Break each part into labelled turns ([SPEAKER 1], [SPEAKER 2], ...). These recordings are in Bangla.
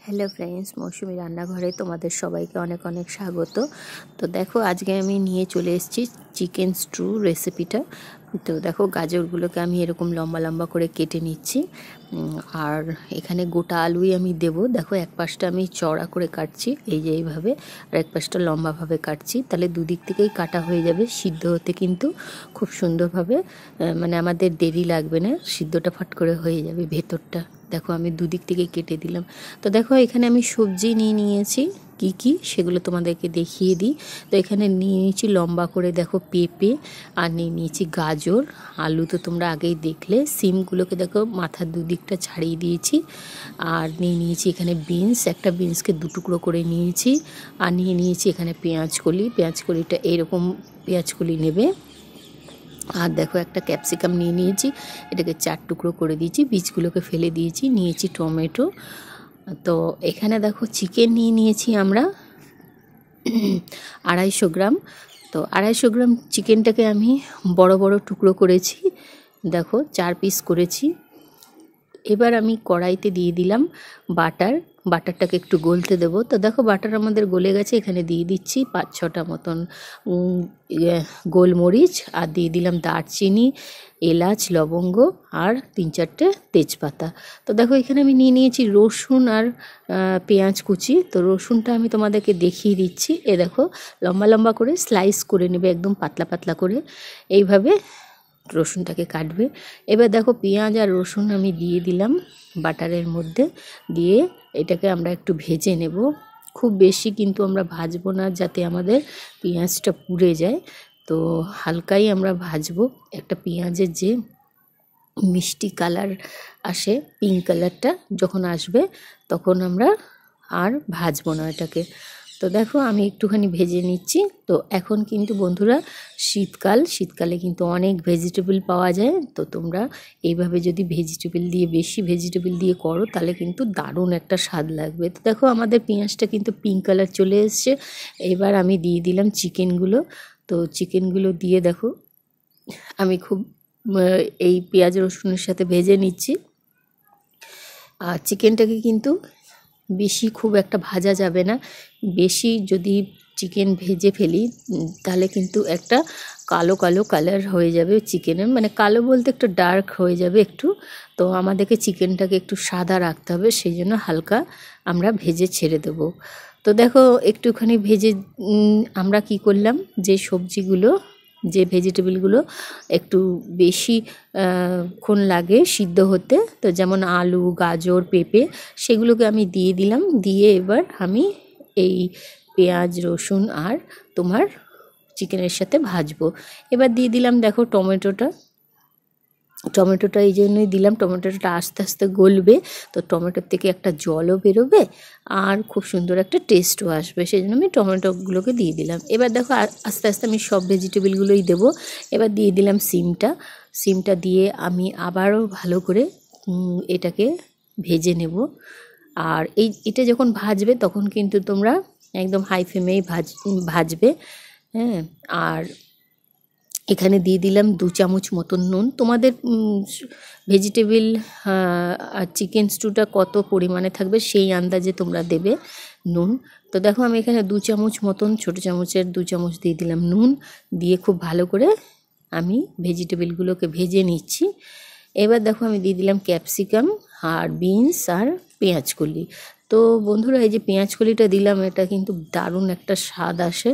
[SPEAKER 1] হ্যালো ফ্রেন্ডস, মৌসুমি রান্নাঘরে তোমাদের সবাইকে অনেক অনেক স্বাগত। তো দেখো, আজকে আমি নিয়ে চলে এসেছি চিকেন স্টু রেসিপিটা। তো দেখো, গাজরগুলোকে আমি এরকম লম্বা লম্বা করে কেটে নিচ্ছি, আর এখানে গোটা আলুই আমি দেব। দেখো, এক পাশটা আমি চওড়া করে কাটছি, এই যে এইভাবে, আর এক পাশটা লম্বাভাবে কাটছি, তাহলে দুদিক থেকেই কাটা হয়ে যাবে। সিদ্ধ হতে কিন্তু খুব সুন্দরভাবে, মানে আমাদের দেরি লাগবে না, সিদ্ধটা ফট করে হয়ে যাবে ভেতরটা। দেখো, আমি দুদিক থেকে কেটে দিলাম। তো দেখো, এখানে আমি সবজি নিয়ে নিয়েছি, কি কি সেগুলো তোমাদেরকে দেখিয়ে দিই। তো এখানে নিয়ে নিয়েছি লম্বা করে দেখো পেঁপে, আর নিয়ে নিয়েছি গাজর, আলু তো তোমরা আগেই দেখলে, সিমগুলোকে দেখো মাথার দুদিকটা ছাড়িয়ে দিয়েছি, আর নিয়ে নিয়েছি এখানে বিনস, একটা বিনসকে দু টুকরো করে নিয়েছি, আর নিয়ে নিয়েছি এখানে পেঁয়াজকলি। পেঁয়াজকলিটা এরকম পেঁয়াজকলি নেবে। আর দেখো, একটা ক্যাপসিকাম নিয়ে নিয়েছি, এটাকে 4 টুকরো করে দিয়েছি, বীজগুলোকে ফেলে দিয়েছি। নিয়েছি টমেটো। তো এখানে দেখো, চিকেন নিয়ে নিয়েছি আমরা 250 গ্রাম। তো 250 গ্রাম চিকেনটাকে আমি বড় বড় টুকরো করেছি, দেখো 4 পিস করেছি। এবার আমি কড়াইতে দিয়ে দিলাম বাটারটাকে একটু গলতে দেবো। তো দেখো, বাটার আমাদের গলে গেছে। এখানে দিয়ে দিচ্ছি 5-6টা মতন গোলমরিচ, আর দিয়ে দিলাম দারচিনি, এলাচ, লবঙ্গ, আর 3-4টে তেজপাতা। তো দেখো, এখানে আমি নিয়ে নিয়েছি রসুন আর পেঁয়াজ কুচি। তো রসুনটা আমি তোমাদেরকে দেখিয়ে দিচ্ছি। এ দেখো, লম্বা লম্বা করে স্লাইস করে নেবে, একদম পাতলা পাতলা করে, এইভাবে রসুনটাকে কাটবে। এবার দেখো, পেঁয়াজ আর রসুন আমি দিয়ে দিলাম বাটারের মধ্যে, দিয়ে এটাকে আমরা একটু ভেজে নেব। খুব বেশি কিন্তু আমরা ভাজবো না, যাতে আমাদের পেঁয়াজটা পুড়ে যায়। তো হালকাই আমরা ভাজবো। একটা পেঁয়াজের যে মিষ্টি কালার আসে, পিঙ্ক কালারটা যখন আসবে, তখন আমরা আর ভাজবো না এটাকে। তো দেখো, আমি একটুখানি ভেজে নিচ্ছি। তো এখন কিন্তু বন্ধুরা শীতকালে কিন্তু অনেক ভেজিটেবল পাওয়া যায়। তো তোমরা এইভাবে যদি বেশি ভেজিটেবল দিয়ে করো, তাহলে কিন্তু দারুণ একটা স্বাদ লাগবে। তো দেখো, আমাদের পেঁয়াজটা কিন্তু পিঙ্ক কালার চলে এসছে। এবার আমি দিয়ে দিলাম চিকেনগুলো। তো চিকেনগুলো দিয়ে দেখো, আমি খুব এই পেঁয়াজ রসুনের সাথে ভেজে নিচ্ছি। আর চিকেনটাকে কিন্তু বেশি খুব একটা ভাজা যাবে না। বেশি যদি চিকেন ভেজে ফেলি, তাহলে কিন্তু একটা কালো কালো কালার হয়ে যাবে চিকেনের, মানে কালো বলতে একটু ডার্ক হয়ে যাবে একটু। তো আমাদেরকে চিকেনটাকে একটু সাদা রাখতে হবে, সেই জন্য হালকা আমরা ভেজে ছেড়ে দেবো। তো দেখো, একটুখানি ভেজে আমরা কি করলাম, যে ভেজিটেবলগুলো একটু বেশি ক্ষণ লাগে সিদ্ধ হতে, তো যেমন আলু, গাজর, পেঁপে, সেগুলোকে আমি দিয়ে দিলাম। দিয়ে এবার আমি এই পেঁয়াজ, রসুন আর তোমার চিকেনের সাথে ভাজবো। এবার দিয়ে দিলাম দেখো টমেটোটা এই জন্যই দিলাম, টমেটোটা আস্তে আস্তে গলবে। তো টমেটোর থেকে একটা জলও বেরোবে, আর খুব সুন্দর একটা টেস্টও আসবে, সেই জন্য আমি টমেটোগুলোকে দিয়ে দিলাম। এবার দেখো, আস্তে আস্তে আমি সব ভেজিটেবলগুলোই দেবো। এবার দিয়ে দিলাম সিমটা দিয়ে আমি আবারও ভালো করে এটাকে ভেজে নেব। আর এটা যখন ভাজবে, তখন কিন্তু তোমরা একদম হাই ফ্লেমেই ভাজবে। হ্যাঁ, আর এখানে দিয়ে দিলাম 2 চামচ মতন নুন। তোমাদের ভেজিটেবল আর চিকেন স্টুটা কত পরিমাণে থাকবে, সেই আন্দাজে তোমরা দেবে নুন। তো দেখো, আমি এখানে 2 চামচ মতন, ছোটো চামচের 2 চামচ দিয়ে দিলাম নুন। দিয়ে খুব ভালো করে আমি ভেজিটেবলগুলোকে ভেজে নিচ্ছি। এবার দেখো, আমি দিয়ে দিলাম ক্যাপসিকাম আর বিনস আর পেঁয়াজকলি। তো বন্ধুরা, এই যে পেঁয়াজকলিটা দিলাম, এটা কিন্তু দারুণ একটা স্বাদ আসে।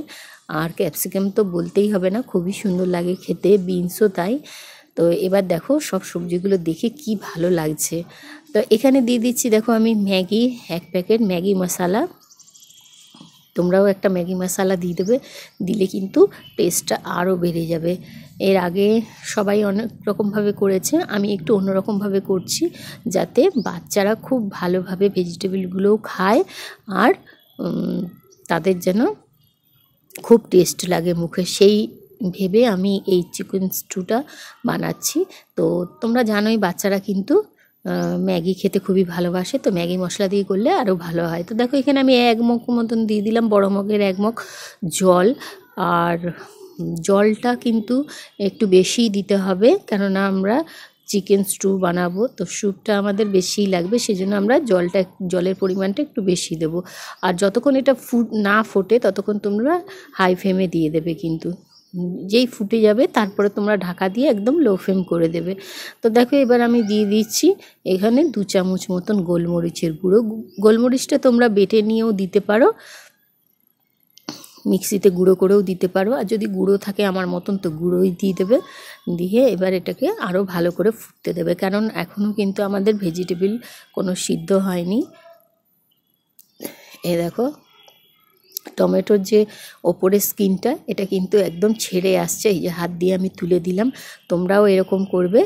[SPEAKER 1] আর ক্যাপসিকাম তো বলতেই হবে না, খুবই সুন্দর লাগে খেতে, বিনসও তাই। তো এবার দেখো, সব সবজিগুলো দেখে কি ভালো লাগছে। তো এখানে দিয়ে দিচ্ছি দেখো, আমি ম্যাগি 1 প্যাকেট ম্যাগি মশলা। তোমরাও একটা ম্যাগি মশলা দিয়ে দেবে, দিলে কিন্তু টেস্টটা আরও বেড়ে যাবে। এর আগে সবাই অনেক রকমভাবে করেছে, আমি একটু অন্যরকমভাবে করছি, যাতে বাচ্চারা খুব ভালোভাবে ভেজিটেবলগুলোও খায়, আর তাদের যেন খুব টেস্ট লাগে মুখে, সেই ভেবে আমি এই চিকেন স্টুটা বানাচ্ছি। তো তোমরা জানোই, বাচ্চারা কিন্তু ম্যাগি খেতে খুবই ভালোবাসে, তো ম্যাগি মশলা দিয়ে করলে আরও ভালো হয়। তো দেখো, এখানে আমি 1 মগ মতন দিয়ে দিলাম, বড় মগের 1 মগ জল। আর জলটা কিন্তু একটু বেশিই দিতে হবে, কেননা আমরা চিকেন স্টু বানাবো, তো স্যুপটা আমাদের বেশিই লাগবে, সেজন্য আমরা জলের পরিমাণটা একটু বেশি দেবো। আর যতক্ষণ এটা না ফোটে ততক্ষণ তোমরা হাই ফ্লেমে দিয়ে দেবে, কিন্তু যেই ফুটে যাবে তারপরে তোমরা ঢাকা দিয়ে একদম লো ফ্লেম করে দেবে। তো দেখো এবার আমি দিয়ে দিচ্ছি এখানে 2 চামচ মতন গোলমরিচের গুঁড়ো। গোলমরিচটা তোমরা বেটে নিয়েও দিতে পারো, মিক্সিতে গুঁড়ো করেও দিতে পারো, আর যদি গুঁড়ো থাকে আমার মতন তো গুঁড়োই দিয়ে দেবে। দিয়ে এবার এটাকে আরও ভালো করে ফুটতে দেবে, কারণ এখনও কিন্তু আমাদের ভেজিটেবল কোনো সিদ্ধ হয়নি। এ দেখো টমেটোর যে ওপরের স্কিনটা এটা কিন্তু একদম ছেড়ে আসছে, এই যে হাত দিয়ে আমি তুলে দিলাম। তোমরাও এরকম করবে,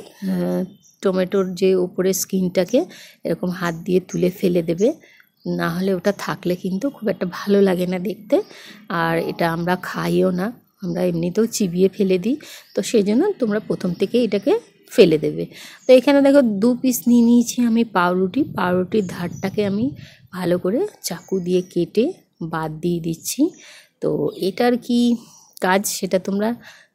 [SPEAKER 1] টমেটোর যে ওপরের স্কিনটাকে এরকম হাত দিয়ে তুলে ফেলে দেবে, না হলে ওটা থাকলে কিন্তু খুব একটা ভালো লাগে না দেখতে, আর এটা আমরা খাইও না, আমরা এমনিতেও চিবিয়ে ফেলে দিই। তো সেই জন্য তোমরা প্রথম থেকে এটাকে ফেলে দেবে। তো এখানে দেখো 2 পিস নিয়ে নিয়েছি আমি পাউরুটির ধারটাকে আমি ভালো করে চাকু দিয়ে কেটে বাদ দিয়ে দিচ্ছি। তো এটার কি কাজ সেটা তোমরা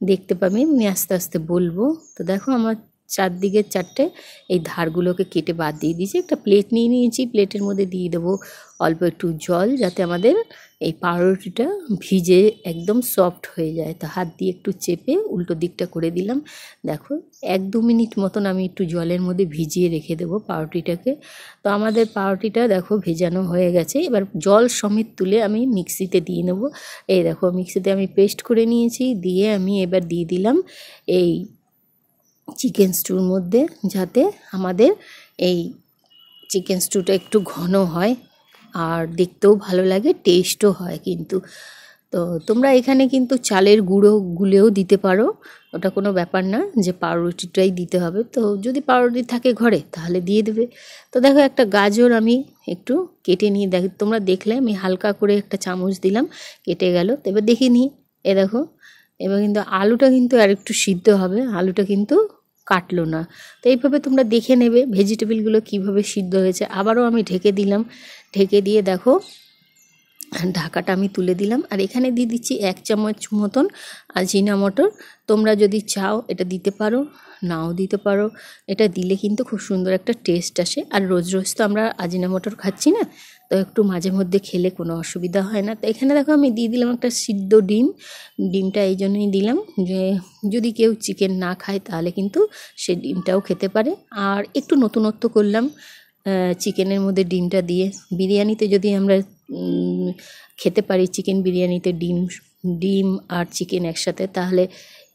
[SPEAKER 1] দেখতে পাবে, আমি আস্তে আস্তে বলবো। তো দেখো আমার চারদিকে 4টে এই ধারগুলোকে কেটে বাদ দিয়ে দিয়েছি। একটা প্লেট নিয়ে নিয়েছি, প্লেটের মধ্যে দিয়ে দেবো অল্প একটু জল, যাতে আমাদের এই পাউরুটিটা ভিজে একদম সফট হয়ে যায়। তো হাত দিয়ে একটু চেপে উল্টো দিকটা করে দিলাম। দেখো 1-2 মিনিট মতন আমি একটু জলের মধ্যে ভিজিয়ে রেখে দেবো পাউরুটিটাকে। তো আমাদের পাউরুটিটা দেখো ভেজানো হয়ে গেছে। এবার জল সমেত তুলে আমি মিক্সিতে দিয়ে নেব। এই দেখো মিক্সিতে আমি পেস্ট করে নিয়েছি, দিয়ে আমি এবার দিয়ে দিলাম এই চিকেন স্টুর মধ্যে, যাতে আমাদের এই চিকেন স্টুটা একটু ঘন হয় আর দেখতেও ভালো লাগে, টেস্টও হয় কিন্তু। তো তোমরা এখানে কিন্তু চালের গুঁড়ো গুলেও দিতে পারো, ওটা কোনো ব্যাপার না যে পাউরুটিটাই দিতে হবে। তো যদি পাউরুটি থাকে ঘরে তাহলে দিয়ে দেবে। তো দেখো একটা গাজর আমি একটু কেটে নিয়ে তোমরা দেখলে আমি হালকা করে একটা চামচ দিলাম, কেটে গেল। তো এবার দেখে নিই, এ দেখো এবার কিন্তু আলুটা কিন্তু আর একটু সিদ্ধ হবে, আলুটা কিন্তু কাটলো না। তো এইভাবে তোমরা দেখে নেবে ভেজিটেবলগুলো কিভাবে সিদ্ধ হয়েছে। আবারও আমি ঢেকে দিলাম, ঢেকে দিয়ে দেখো ঢাকাটা আমি তুলে দিলাম। আর এখানে দিয়ে দিচ্ছি 1 চামচ মতন আজিনামোটো। তোমরা যদি চাও এটা দিতে পারো, নাও দিতে পারো, এটা দিলে কিন্তু খুব সুন্দর একটা টেস্ট আসে। আর রোজ রোজ তো আমরা আজিনামোটো খাচ্ছি না, তো একটু মাঝে মধ্যে খেলে কোনো অসুবিধা হয় না। তো এখানে দেখো আমি দিয়ে দিলাম একটা সিদ্ধ ডিম। ডিমটা এই জন্যই দিলাম যে যদি কেউ চিকেন না খায় তাহলে কিন্তু সে ডিমটাও খেতে পারে। আর একটু নতুনত্ব করলাম চিকেনের মধ্যে ডিমটা দিয়ে। বিরিয়ানিতে যদি আমরা খেতে পারি চিকেন বিরিয়ানিতে ডিম আর চিকেন একসাথে, তাহলে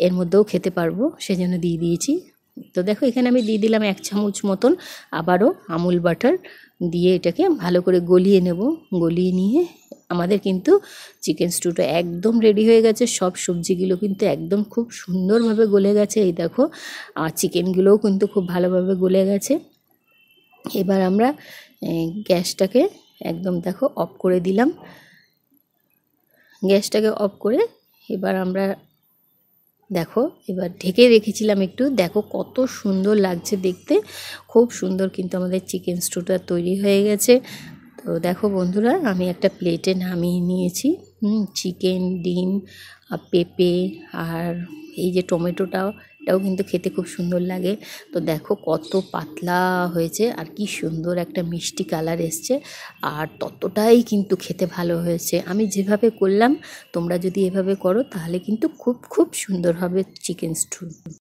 [SPEAKER 1] এর মধ্যেও খেতে পারবো, সেজন্য দিয়ে দিয়েছি। তো দেখো এখানে আমি দিয়ে দিলাম 1 চামচ মতন আবারও আমুল বাটার, দিয়ে এটাকে ভালো করে গলিয়ে নেব। গলিয়ে নিয়ে আমাদের কিন্তু চিকেন স্টুটা একদম রেডি হয়ে গেছে। সব সবজিগুলো কিন্তু একদম খুব সুন্দরভাবে গলে গেছে, এই দেখো। আর চিকেনগুলোও কিন্তু খুব ভালোভাবে গলে গেছে। এবার আমরা গ্যাসটাকে একদম দেখো অফ করে দিলাম। গ্যাসটাকে অফ করে এবার আমরা দেখো এবার ঢেকে রেখেছিলাম একটু, দেখো কত সুন্দর লাগছে দেখতে, খুব সুন্দর কিন্তু আমাদের চিকেন স্টুটা তৈরি হয়ে গেছে। তো দেখো বন্ধুরা আমি একটা প্লেটে নামিয়ে নিয়েছি চিকেন, ডিম, পেঁপে আর এই যে টমেটোটাও, এটাও কিন্তু খেতে খুব সুন্দর লাগে। তো দেখো কত পাতলা হয়েছে আর কি সুন্দর একটা মিষ্টি কালার এসছে, আর ততটাই কিন্তু খেতে ভালো হয়েছে। আমি যেভাবে করলাম তোমরা যদি এভাবে করো তাহলে কিন্তু খুব খুব সুন্দর হবে চিকেন স্টু।